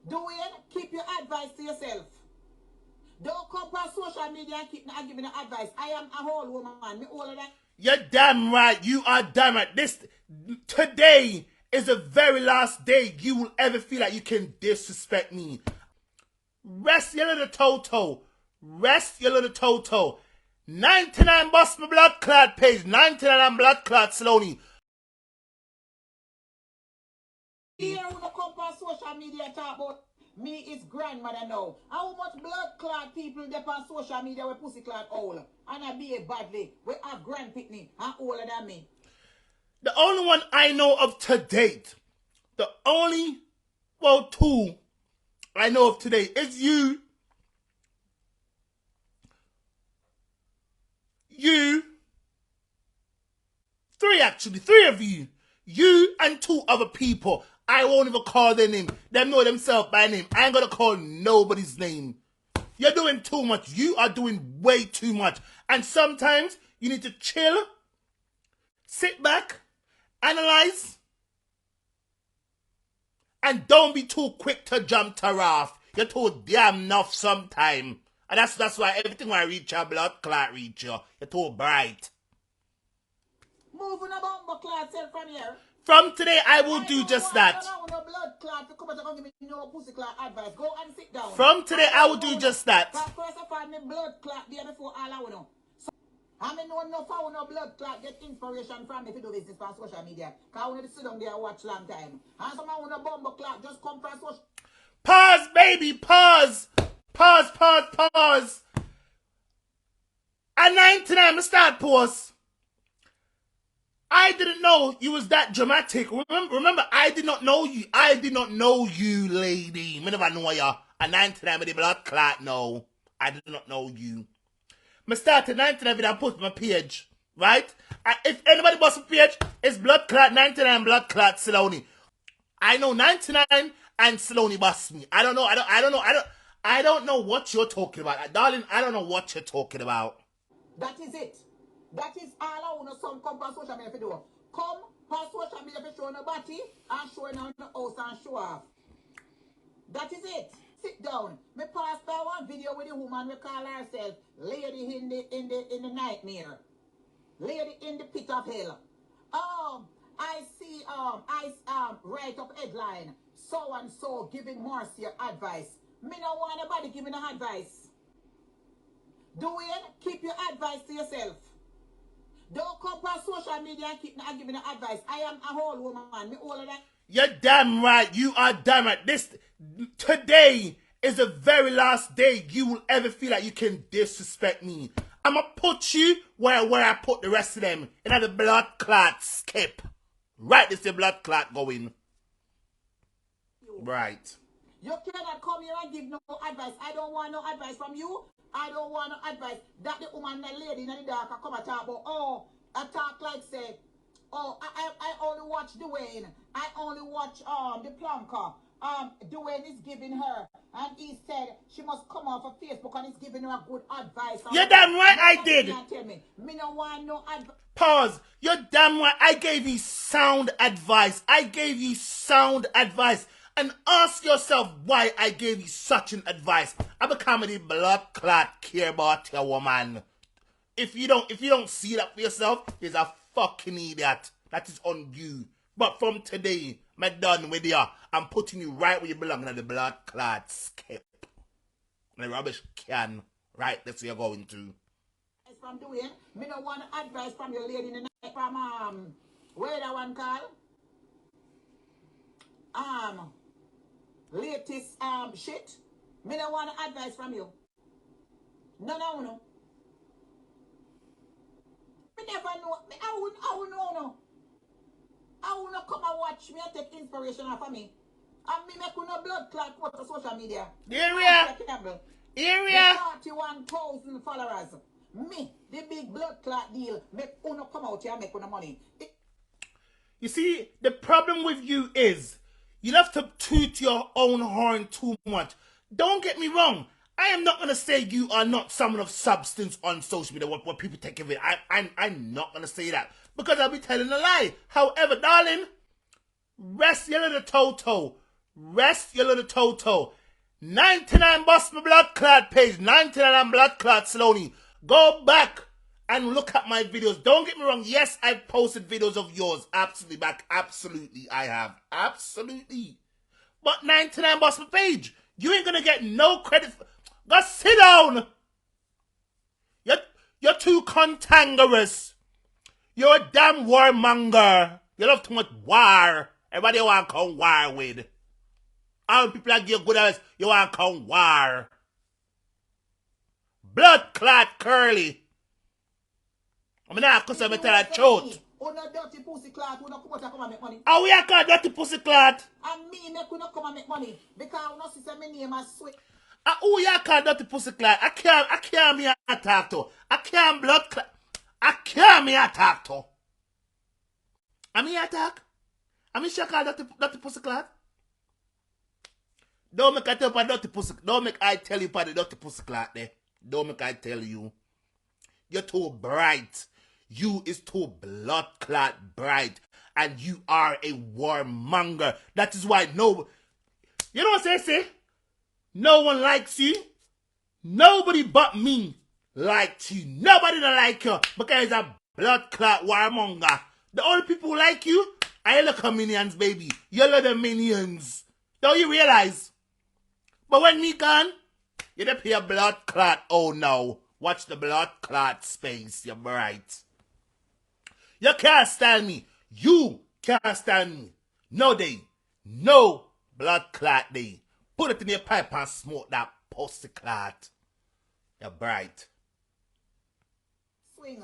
Dwayne, keep your advice to yourself. Don't come on social media and keep giving advice. I am a whole woman. Me older than. You're damn right. You are damn right. Today is the very last day you will ever feel like you can disrespect me. Rest your little toto. Rest your little toto. 99 bust my blood clot page. 99 blood clot Saloni. Here when you come on social media talk about me is grandmother now. How much blood clot people there on social media with pussy clot old and I behave badly. We have grand pitney and older than me. The only one I know of to date, the only, well, two I know of today is you. Three of you. You and two other people. I won't even call their name. Them know themselves by name. I ain't gonna call nobody's name. You're doing too much. You are doing way too much. And sometimes you need to chill, sit back, analyze, and don't be too quick to jump to wrath. You're too damn enough sometime. And that's why everything when I reach your blood clot reach you. You're too bright. Moving a bomber clot cell from here. From today, I will do just that. No blood clot to come and give me no pussy clot advice. Go and sit down. From today, I will do just that. First of all, me blood clot there before all I know. So, I mean, no for no blood clot get inspiration from me to do business on social media. Because I want to sit down there and watch long time. And some want a bomber clot just come from social. Pause, baby, pause. Pause. At 99, I start pause. I didn't know you was that dramatic. Remember, I did not know you. I did not know you, lady. I never know ya. At 99, with the blood clot, no. I did not know you. I started 99 and I put my page, right? And if anybody bust a page, it's blood clot 99, blood clot Saloni. I know 99 and Saloni bust me. I don't know. I don't know what you're talking about. Darling, I don't know what you're talking about. That is it. That is all I want to some come on social media to do. Come on social media to show nobody and show on the house and show off. That is it. Sit down. Me pass by one video with a woman we call herself Lady in the Nightmare. Lady in the Pit of Hell. I see write up headline. So and so giving Marcia advice. Me no want nobody giving no advice. Dwayne, keep your advice to yourself. Don't come on social media and keep giving advice. I am a whole woman. Me older than. You're damn right. You are damn right. Today is the very last day you will ever feel like you can disrespect me. I'ma put you where I put the rest of them. In the blood clot skip. Right, this is the blood clot going. Right. You cannot come here and give no advice. I don't want no advice from you. I don't want no advice. That the woman, the lady in the dark, come and talk about, I talk like say, I only watch Dwayne. I only watch the plunker. Dwayne is giving her, and he said she must come off of Facebook and he's giving her a good advice. You're damn right I did. Tell me no want no advice. Pause. You're damn right. I gave you sound advice. And ask yourself why I gave you such an advice. I become the blood clot care about your woman. If you don't see that for yourself, you're a fucking idiot. That is on you. But from today, I'm done with you. I'm putting you right where you belong in the blood clot skip. And the rubbish can. Right, that's where you're going to. From doing, me no want advice from your lady in the night from where that one call? Latest shit. Me no want advice from you. No. Me never know. I would know no. I will not come and watch me and take inspiration off of me. And me make no blood clot put to social media. Marcia Campbell. 41,000 followers. Me, the big blood clot deal, make uno come out here and make uno money. You see, the problem with you is you love to toot your own horn too much. Don't get me wrong. I am not going to say you are not someone of substance on social media, what people take of it. I'm not going to say that because I'll be telling a lie. However, darling, rest your little toto. Rest your little toto. 99 bust my blood clot page. 99 and blood clot Sloaney. Go back and look at my videos. Don't get me wrong. Yes, I've posted videos of yours. Absolutely back. Absolutely, I have. Absolutely. But 99 bust my page. You ain't gonna get no credit. Go sit down. You're too cantankerous. You're a damn warmonger. You love too much war. Everybody you want to come war with. All people that give good advice, you want to come war. Blood clot curly. I mean, because I'm tell a truth. Oh, no dirty pussy clot, who not come and make money. Oh, we are called dirty pussy clot. And me, make we not come and make money. Because I not see my name as sweet. Who you call dirty pussy clot? I can't me attack to. I can't blood clot. I can't me attack to. I mean attack. I mean she call dirty pussy clot. Don't make I tell you about dirty pussy. Don't make I tell you about the dirty pussy clot there. Don't make I tell you. You're too bright. You is too blood clot bright. And you are a warmonger. That is why no... You know what I say? No one likes you. Nobody but me likes you. Nobody don't like you. Because you're a blood clot warmonger. The only people who like you are your little minions, baby. Your little minions. Don't you realize? But when me gone, you don't pay a blood clot. Oh no. Watch the blood clot space. You're bright. You can't stand me. You can't stand me. No day. No blood clot day. Put it in your pipe and smoke that pussy clot. You're bright. Swing.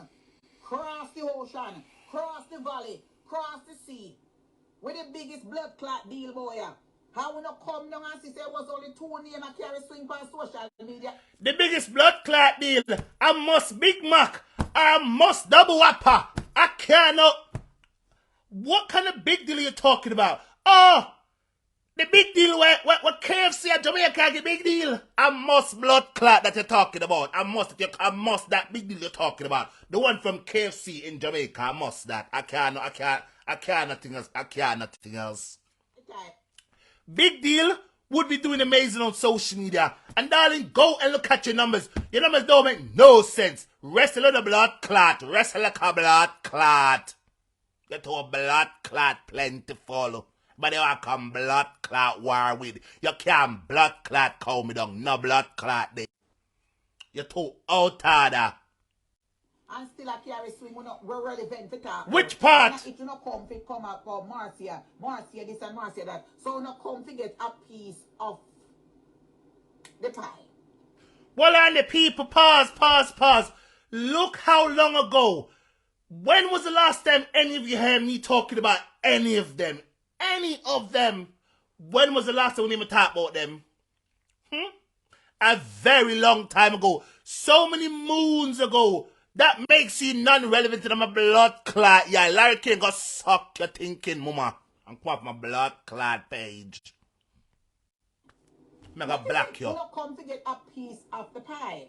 Cross the ocean. Cross the valley. Cross the sea. With the biggest blood clot deal, boy. How we not come down and see there was only 2 names I carry swing on social media? The biggest blood clot deal. I must Big Mac. I must Double Whopper. I cannot. What kind of big deal are you talking about? Oh, the big deal where KFC and Jamaica get the big deal. I must blood clot that you're talking about. I must that big deal you're talking about. The one from KFC in Jamaica. I must that. I can't nothing else. I can't nothing else. Okay. Big deal would be doing amazing on social media. And darling, go and look at your numbers. Your numbers don't make no sense. Rest a little blood clot. Rest like a blood clot. Get to a blood clot plentiful. But you want come blood clot war with. You can't blood clot call me down. No blood clot there. You're too out order. And still I carry swing, we're relevant to talk. Which part? And it will not come up for Marcia. Marcia this and Marcia that. So not come to get a piece of the pie. Well, and the people, pause. Look how long ago. When was the last time any of you heard me talking about any of them? Any of them. When was the last time we even talked about them? A very long time ago. So many moons ago. That makes you non-relevant to my blood clot. Yeah, Larry King got suck your thinking, mama. And come off my blood clot page. I'm gonna black you. You not come to get a piece of the pie.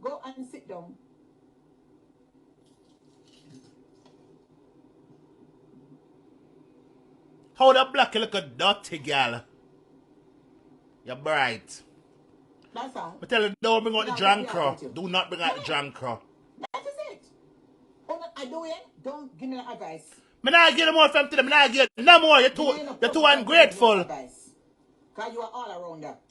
Go and sit down. How the black you look a dirty girl. You're bright. That's all. But tell you, don't bring out the drunk. Do not bring out the drunk. That is it. Oh, I do it. Don't give me the advice. I'm not giving more from to them. I'm not giving no more. You're too ungrateful. Because you are all around that.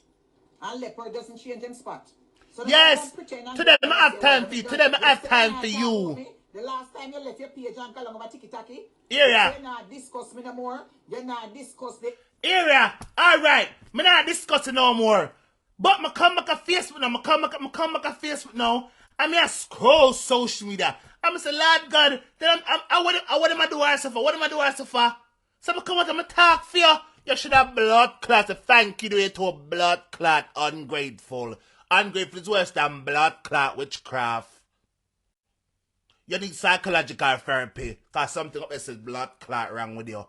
And leopard doesn't change in spot. So yes. Today I have time for you. Today I have time for you. The last time you left your page and call over tiki-taki. Area. You're not discuss me no more. You're not discuss the... Area. Alright. I'm not discussing no more. But I come back a Facebook now. I come back a Facebook now. I mean, I scroll social media. I'm say, Lord God, then what am I doing so for? What am I doing so for? So I come out and I talk for you. You should have blood clot. Thank you to a blood clot ungrateful. Ungrateful is worse than blood clot witchcraft. You need psychological therapy. Because something up there says blood clot wrong with you.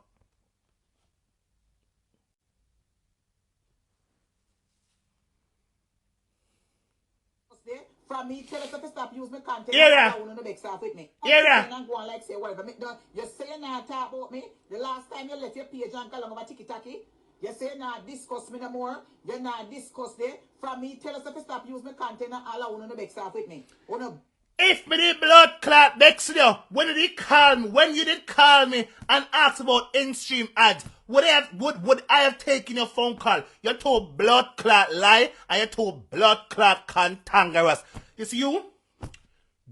From me, tell us to stop using my content. Yeah. With me. Yeah. And go on like say whatever. You say you not talk about me. The last time you left your page and call over tiki-taki. You say not discuss me no more. You not discuss there. From me, tell us if you stop use my content and all I want to make stuff with me. If me did blood clot next to you, when did he call me? When you did call me and ask about in-stream ads, would I have taken your phone call? You told blood clot lie and you told blood clot cantankerous. You see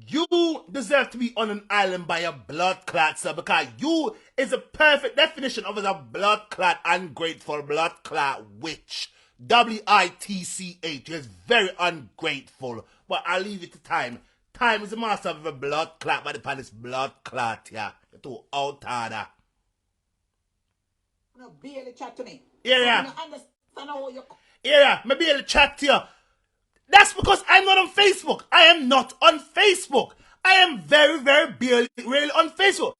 you deserve to be on an island by a blood clot, sir, because you is a perfect definition of a blood clot, ungrateful blood clot witch. WITCH is very ungrateful. But I'll leave it to time. Time is the master of a blood clot, but upon this blood clot, yeah. You're too out harder. No, barely chat to me. Yeah. I understand how you... Yeah, me barely chat to you. That's because I'm not on Facebook. I am not on Facebook. I am very, very barely really on Facebook.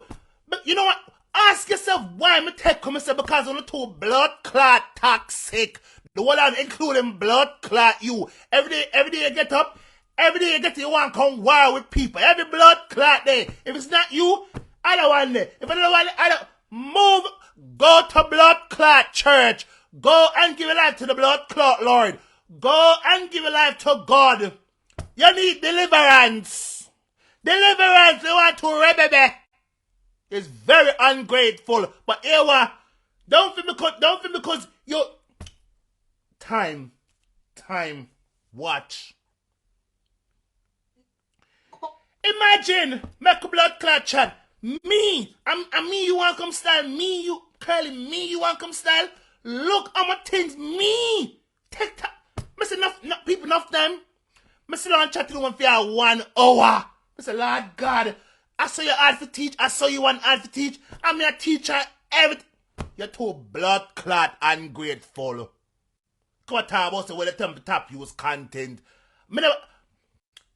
But you know what? Ask yourself why me take come and say because I'm too blood clot toxic. The one I'm including blood clot you. Every day you get up, every day you want to come war with people. Every blood clot day. If it's not you, I don't want it. If I don't want it, I don't move. Go to blood clot church. Go and give your life to the blood clot Lord. Go and give your life to God. You need deliverance. Deliverance. You want to rebebe. It's very ungrateful. But here what? Don't feel because you time. Watch. Imagine make a blood clot chat. Me. I'm me you want come style. Me you curly. Me you want come style. Look how much things me. Take time. I say enough people enough time. I say on chatting one for 1 hour. I say Lord God, I saw you hard for teach. I saw you one hard for teach. I'm a teacher. Everything. You're too blood clot ungrateful. Come on, talk about when the top you was content.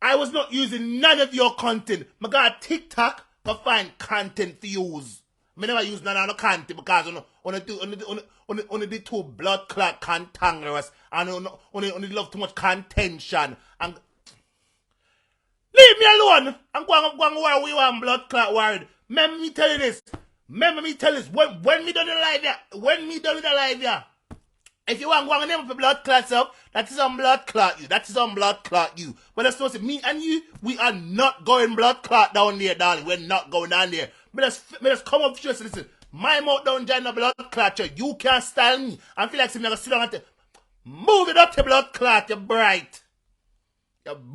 I was not using none of your content. I got TikTok to find content to use. I never use none of the content because only the two blood clot cantankerous and only love too much contention. And leave me alone. I'm going where we want blood clot worried. Remember me tell you this. When me done the live here. If you want to go and name for blood clot self, that is on blood clot you. That is on blood clot you. But that's not me and you, we are not going blood clot down there, darling. We're not going down there. But let's come up to you. Listen, my mouth down join the blood clot. You can't style me. I feel like I'm going to sit down and tell move it up to blood clot. You're bright. Come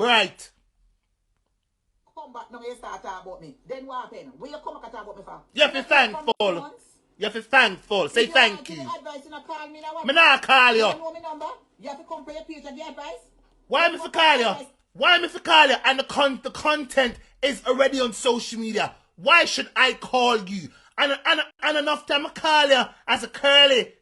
back now you start talking about me. Then what happened? Will you come back and talk about me for? You have to be thankful. You have to be thankful. Say thank you. Advice, you not call me now. Me not call you. You know my number? You have to come for your page and get advice. Why me for call you? Why me for call you? And the content is already on social media. Why should I call you? And enough time I call you as a curly.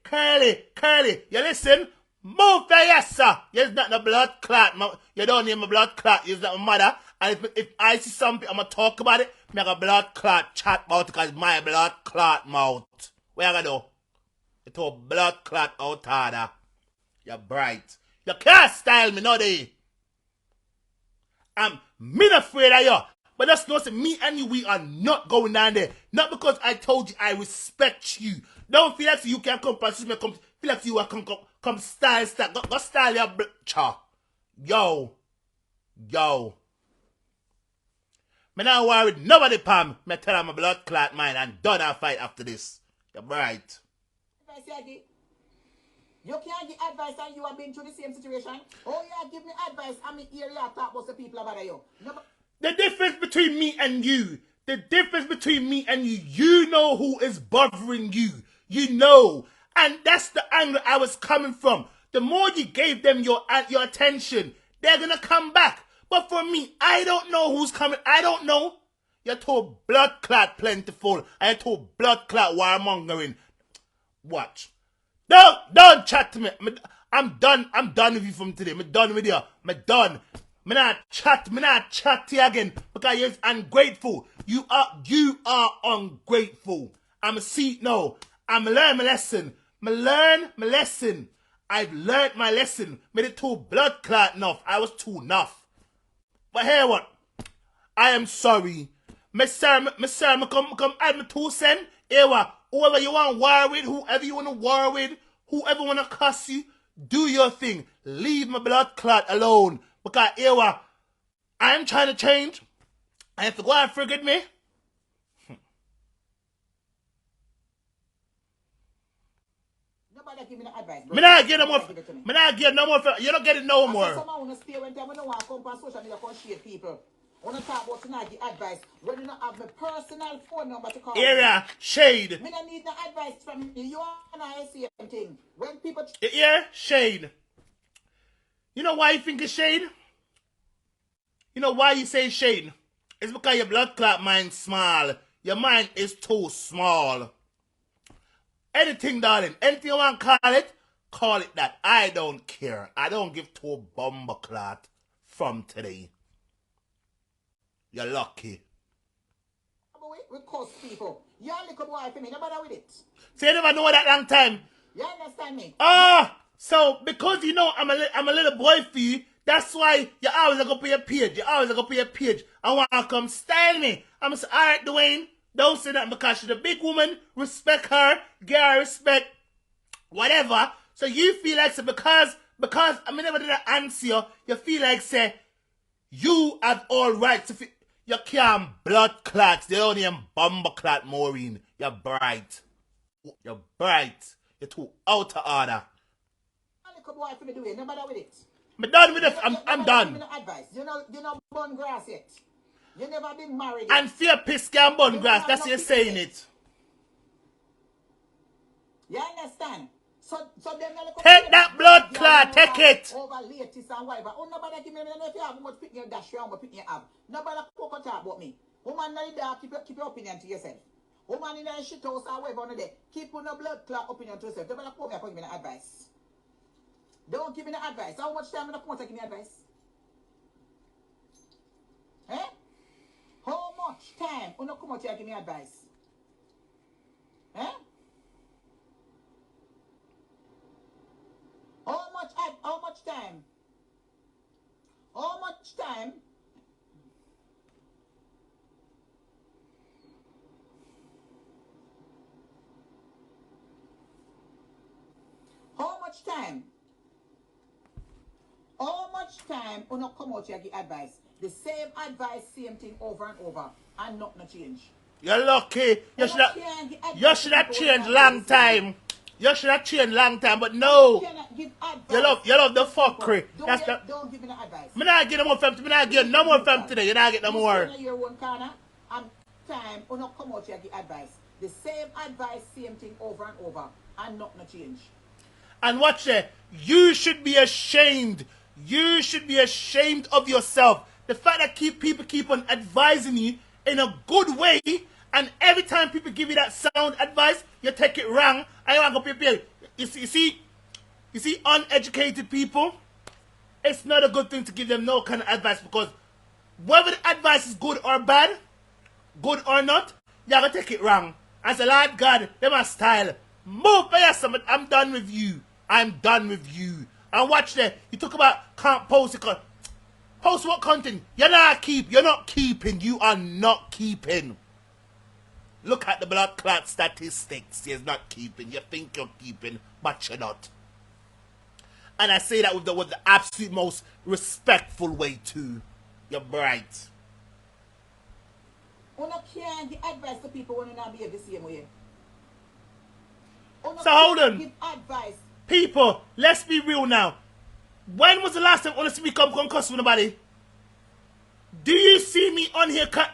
You listen? Move there, yes, sir. You're not the blood clot. You don't need my blood clot. You're not my mother. And if I see something, I'm going to talk about it. Make a blood clot chat about it because it's my blood clot mouth. Where you going to do? You talk blood clot out harder. You're bright. You can't style me, no day. I'm not afraid of you. But that's not me and you, we are not going down there. Not because I told you I respect you. Don't feel like you can come past me. Feel like you come style. Go style your cha. Yo. Me not worried. Nobody Pam. Me tell her my blood clot mine and Donna fight after this. You're bright. You can't give advice and you have been through the same situation. Oh yeah, give me advice and me hear you talk about the people about you. The difference between me and you, you know who is bothering you. You know. And that's the angle I was coming from. The more you gave them your attention, they're going to come back. But for me, I don't know who's coming. I don't know. You're told blood clot plentiful. I told blood clot warmongering. Watch. Don't chat to me. I'm done with you from today. I'm done with you. I'm done. Me not chat to you again because you're ungrateful. You are ungrateful. I'm a seat now. I'm learn my lesson. I've learned my lesson. Made it too blood clot enough. I was too enough. But here what? I am sorry. Me come add me 2 cents. Here what? Whoever you want war with, whoever you want to war with, Whoever wanna cuss you, do your thing. Leave my blood clot alone. Because here I'm trying to change. And if you go and forget me, nobody give me no advice, bro. me not get no more. Me not get no more. You don't get it no more. Someone wanna stay when time I don't want to come on social media and shade people. I wanna talk about tonight the advice. When you don't have my personal phone number to call Area shade. me don't need no advice from you. You and I say same thing. When people Yeah, shade. You know why you think it's shade? You know why you say shade? It's because your blood clot mind's small. Your mind is too small. Anything, darling. Anything you want to call it that. I don't care. I don't give two a bomber clot from today. You're lucky. we curse people. You only come wife for me. Nobody with it. So you never know that long time. You understand me? So because you know I'm a little boy for you, that's why you always go put your page. You always go put your page. I want to come style me. I'm say, all right, Dwayne, don't say that because she's a big woman. Respect her. Give her respect. Whatever. So you feel like so because I never did answer you. You feel like say you have all rights to. You can't blood clots. They don't even bomber clot, Maureen. You're bright. You're bright. You're too out of order. Nobody with it. I'm done with it. I'm done. No advice. You know burn grass yet. You never been married yet. And fear piss can burn grass. That's you saying it. You understand? So them take that blood clot. Take it. Over latest and whatever. Oh, nobody give me know if you have much picking your dash around, but picking your ab. Nobody talk about me. Woman in the dark, keep your opinion to yourself. Woman in the shit house or whatever on the day, keep on the blood clot opinion to yourself. Nobody call me up and give me no advice. Don't give me no advice. How much time in the phone to give me advice? Eh? How much time when you come out here and give me advice? Eh? How much time? How much time? How much time? How much time when you come out here and give advice? The same advice, same thing over and over, and nothing change. You're lucky. You should have changed long time. You should have changed long time, but no. You love the fuckery. Don't give me no advice. Me not get no more fam. Me not get no more fam today. You not get no more. Your own corner, and time when you come out here and give advice. The same advice, same thing over and over, and nothing change. And watch it. You should be ashamed. You should be ashamed of yourself. The fact that people keep on advising you in a good way, and every time people give you that sound advice, you take it wrong. I want to prepare. You see, uneducated people, it's not a good thing to give them no kind of advice, because whether the advice is good or bad, good or not, you have to take it wrong. As a Lord God, them a style. Move by yourself. I'm done with you. I'm done with you. And watch there. You talk about can't post it. Post what content? You're not keeping. You are not keeping. Look at the blood clot statistics. You're not keeping. You think you're keeping, but you're not. And I say that with the absolute most respectful way too. You're bright. You can't give advice to people when you not behave the same way. So hold on. Give advice. People, let's be real now. When was the last time you want to see me come cuss with nobody? Do you see me on here cut?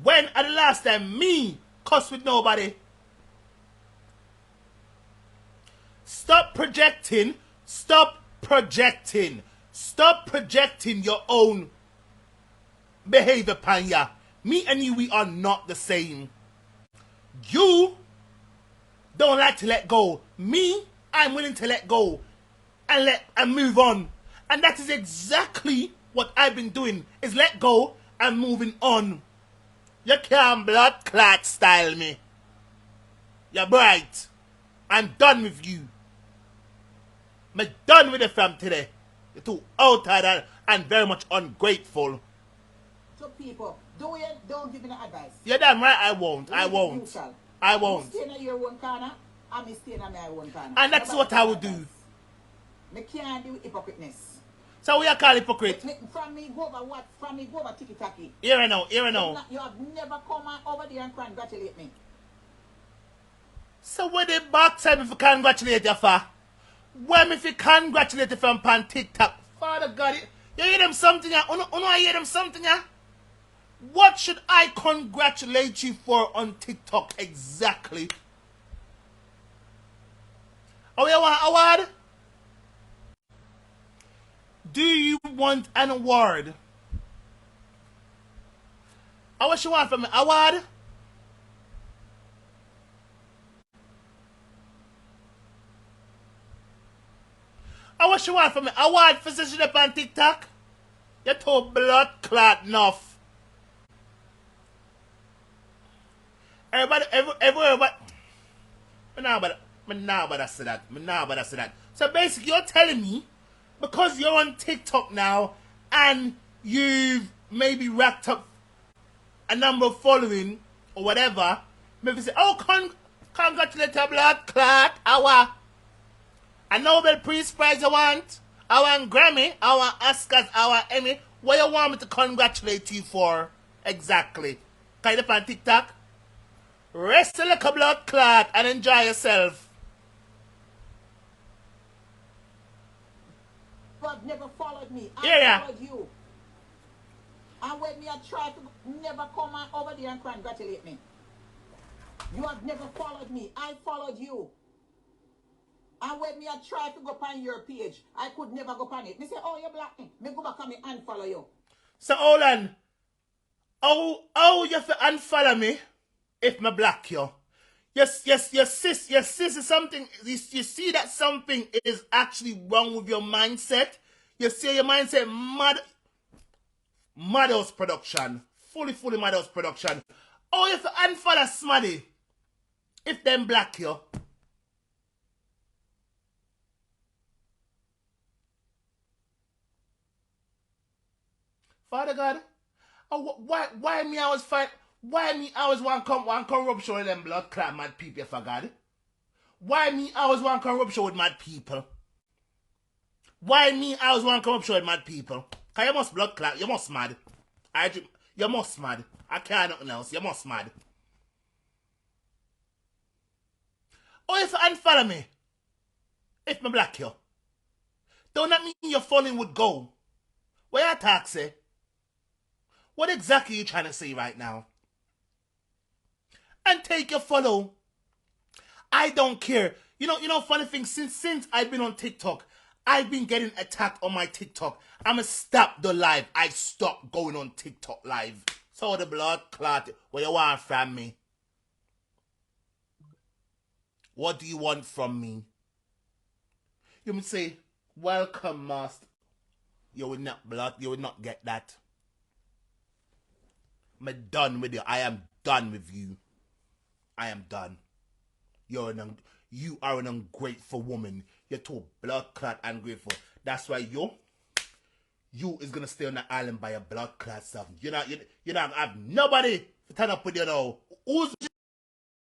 When are the last time me cuss with nobody? Stop projecting. Stop projecting. Stop projecting your own behavior, Panya. Me and you, we are not the same. You don't like to let go. Me, I'm willing to let go and move on. And that is exactly what I've been doing, is let go and moving on. You can't blood clot style me. You're bright. I'm done with you. I'm done with the fam today. You're too outside and very much ungrateful. So people, don't give me no advice. You're damn right I won't. I won't. I won't. You stay in your own corner I'm staying on my own time. And that's what I would do. Me can't do hypocriteness. So we are called hypocrite. From me go over what? From me go over tiki-taki. Here I know. You have never come over there and congratulate me. So what the box time if you congratulate you for? When if you congratulate you from pan TikTok? Father God, you hear them something ya? I hear them something ya? What should I congratulate you for on TikTok exactly? Oh, you want an award? Do you want an award? Oh, what you want from me? Award? Oh, what you want from me? Award for sitting up on TikTok? You're too blood clot enough. Everybody. Me now but I say that. So basically, you're telling me because you're on TikTok now and you've maybe racked up a number of following or whatever, maybe say, oh, congratulate your blood clot, a Nobel Peace Prize I want Grammy, I want Oscars, I want Emmy. What you want me to congratulate you for exactly? Kind of on TikTok? Rest like a blood clot and enjoy yourself. You have never followed me. Followed you. And when me I try to never come over there and congratulate me. You have never followed me. I followed you. And when me I try to go on your page, I could never go on it. Me say, oh, you block me. Me go back on me and follow you. So hold on. Oh, you have to unfollow me if me block you. Yes, your sis is something, you see that something is actually wrong with your mindset. You see your mindset, Madhouse production. Fully Madhouse production. Oh, you have to unfollow Smaddy if them block you. Father God, oh, why me always fight? Why me always want corruption with them blood clot mad people, for God? Why me always want corruption with mad people? Why me always want corruption with mad people? Cause you must blood clot, you must mad. You must mad. I can't nothing else, you must mad. Oh, if you unfollow me, if me block you, don't that mean your following would go? Where you talk say? What exactly are you trying to say right now? And take your follow. I don't care. You know, funny thing, since I've been on TikTok, I've been getting attacked on my TikTok. I'ma stop the live. I stopped going on TikTok live. So the blood clot, what you want from me? What do you want from me? You may say, welcome, master. You will not get that. I'm done with you. I am done with you. I am done. You are an ungrateful woman. You're too blood clot ungrateful. That's why you is gonna stay on the island by a blood clot stuff. You don't have nobody to turn up with you now. Who's